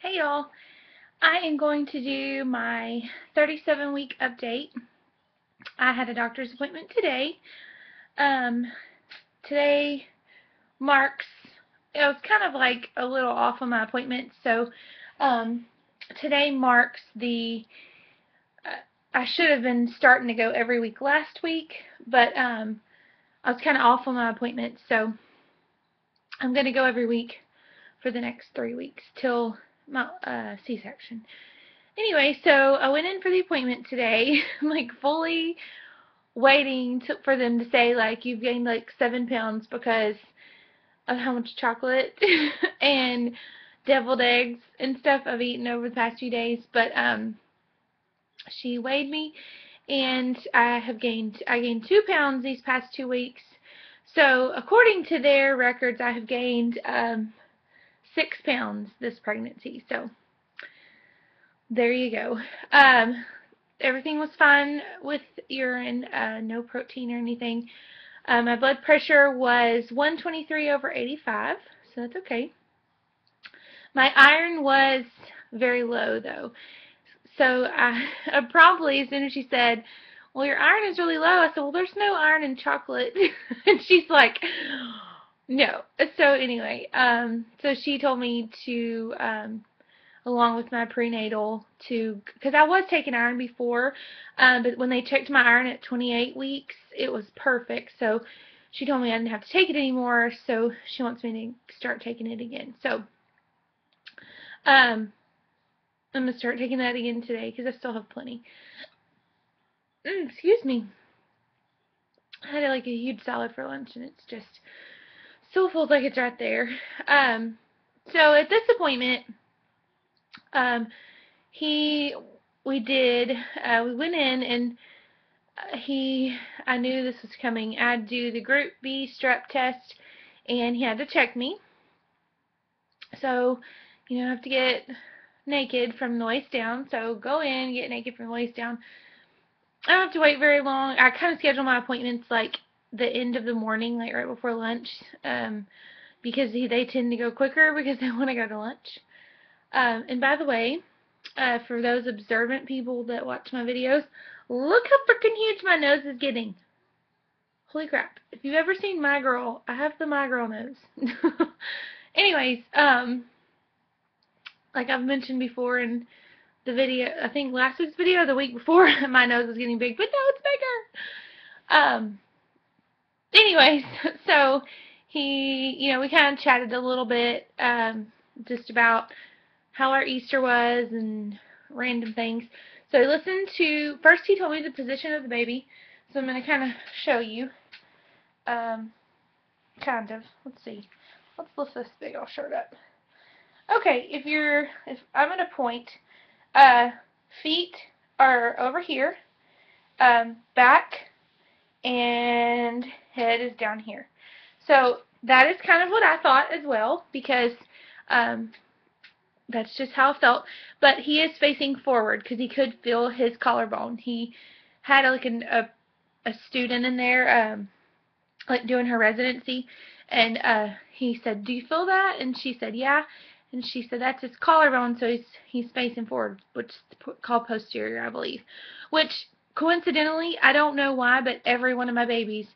Hey y'all, I am going to do my 37-week update. I had a doctor's appointment today. Um, Today marks, it was kind of like a little off on my appointment, so um, today marks I should have been starting to go every week last week, but I was kind of off on my appointment, so I'm going to go every week for the next 3 weeks till my C-section. Anyway, so I went in for the appointment today, like fully waiting for them to say like you've gained like 7 pounds because of how much chocolate and deviled eggs and stuff I've eaten over the past few days. But she weighed me, and I gained 2 pounds these past 2 weeks. So according to their records, I have gained 6 pounds this pregnancy. So there you go. Everything was fine with urine, no protein or anything. My blood pressure was 123/85, so that's okay. My iron was very low, though. So I probably, as soon as she said, well, your iron is really low, I said, well, there's no iron in chocolate. And she's like, no. So anyway, so she told me to along with my prenatal because I was taking iron before, but when they checked my iron at 28 weeks, it was perfect. So she told me I didn't have to take it anymore, so she wants me to start taking it again. So I'm going to start taking that again today because I still have plenty. Excuse me. I had like a huge salad for lunch, and it's just so full like it's right there. So at this appointment, um, he we went in, and I knew this was coming. I'd do the Group B strep test, and he had to check me. So, I have to get naked from the waist down. So go in, get naked from the waist down. I don't have to wait very long. I kind of schedule my appointments like the end of the morning, like right before lunch, because they tend to go quicker because they want to go to lunch. And by the way, for those observant people that watch my videos, look how freaking huge my nose is getting. Holy crap. If you've ever seen my girl, I have the my girl nose. Anyways, like I've mentioned before in the video, I think last week's video, the week before, my nose was getting big, but now it's bigger. Anyways, so we kind of chatted a little bit, just about how our Easter was and random things. So first he told me the position of the baby, so I'm going to kind of show you, kind of, let's see, let's lift this big old shirt up. Okay, if I'm going to point, feet are over here, back and head is down here. So that is kind of what I thought as well, because that's just how I felt. But he is facing forward because he could feel his collarbone. He had like a student in there, like doing her residency, and he said, "Do you feel that?" And she said, "Yeah." And she said, "That's his collarbone, so he's facing forward," which is called posterior, I believe. Which, coincidentally, I don't know why, but every one of my babies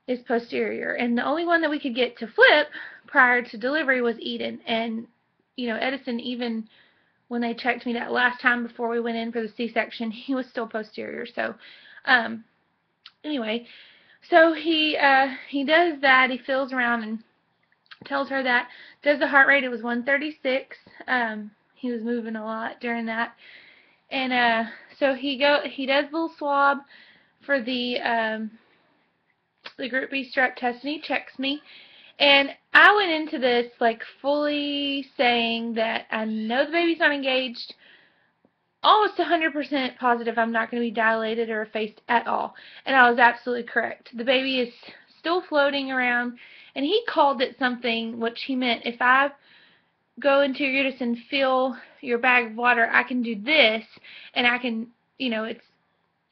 is posterior. And the only one that we could get to flip prior to delivery was Eden. And, Edison, even when they checked me that last time before we went in for the C-section, he was still posterior. So, anyway, so he does that. He feels around and tells her that. Does the heart rate. It was 136. He was moving a lot during that. And so he does a little swab for the Group B strep test, and he checks me. And I went into this like fully saying that I know the baby's not engaged, almost 100% positive I'm not going to be dilated or effaced at all. And I was absolutely correct. The baby is still floating around, and he called it something, which he meant if I go into your uterus and fill your bag of water, I can do this, and I can,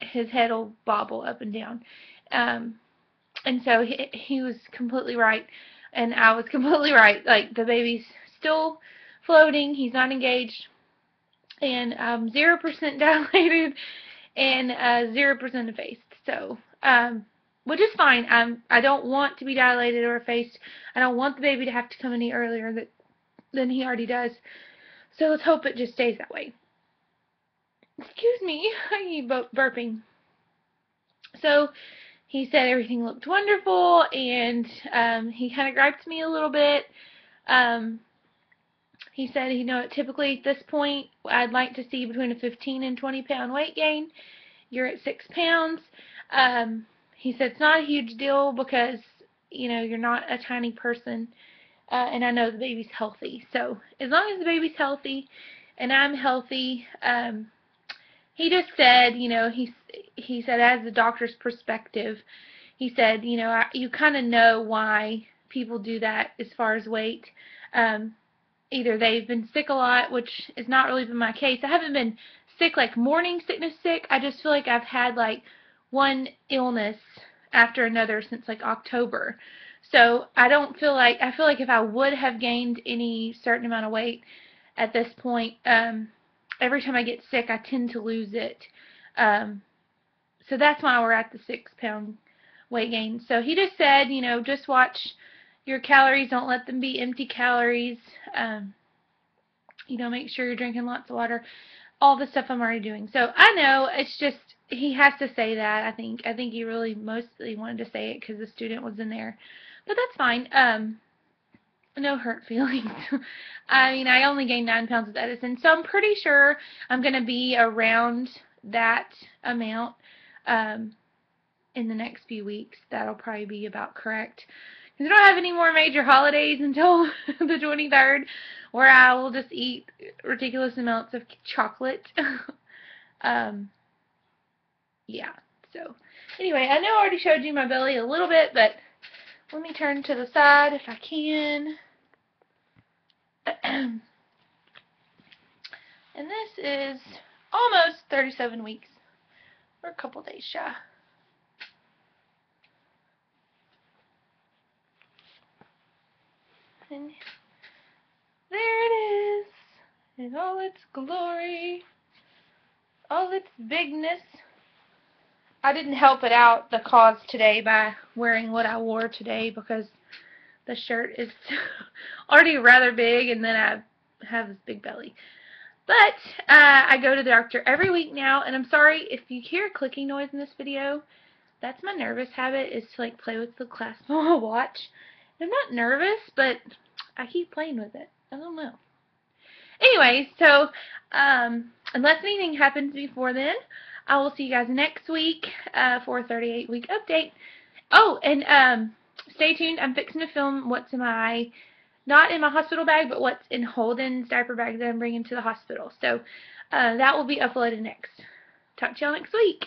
his head will bobble up and down. And so he was completely right, and I was completely right. Like, the baby's still floating. He's not engaged. And 0% dilated and 0% effaced. So, which is fine. I don't want to be dilated or effaced. I don't want the baby to have to come any earlier than he already does. So let's hope it just stays that way. Excuse me, I keep burping. So he said everything looked wonderful, and he kind of griped me a little bit. He said, typically at this point, I'd like to see between a 15 and 20 pound weight gain. You're at 6 pounds. He said it's not a huge deal because, you're not a tiny person, and I know the baby's healthy. So as long as the baby's healthy and I'm healthy, he just said, he said as the doctor's perspective, he said, you kind of know why people do that as far as weight. Either they've been sick a lot, which has not really been my case. I haven't been sick, like morning sickness sick. I just feel like I've had like one illness after another since like October. So I feel like if I would have gained any certain amount of weight at this point, every time I get sick, I tend to lose it. So that's why we're at the 6 pound weight gain. So he just said, just watch your calories. Don't let them be empty calories. Make sure you're drinking lots of water. All the stuff I'm already doing. So I know it's just, he has to say that, I think. I think he really mostly wanted to say it because the student was in there. But that's fine. No hurt feelings. I mean, I only gained 9 pounds with Edison, so I'm pretty sure I'm going to be around that amount in the next few weeks. That'll probably be about correct. Because I don't have any more major holidays until the 23rd, where I will just eat ridiculous amounts of chocolate. Yeah, so anyway, I know I already showed you my belly a little bit, but let me turn to the side if I can. And this is almost 37 weeks. We're a couple days shy. And there it is, in all its glory, all its bigness. I didn't help it out the cause today by wearing what I wore today because the shirt is already rather big, and then I have this big belly. But I go to the doctor every week now, and I'm sorry if you hear a clicking noise in this video. That's my nervous habit, is to like play with the Classimo watch. I'm not nervous, but I keep playing with it. I don't know. Anyway, so unless anything happens before then, I will see you guys next week for a 38-week update. Oh, and stay tuned. I'm fixing to film what's in my, not in my hospital bag, but what's in Holden's diaper bag that I'm bringing to the hospital. So that will be uploaded next. Talk to y'all next week.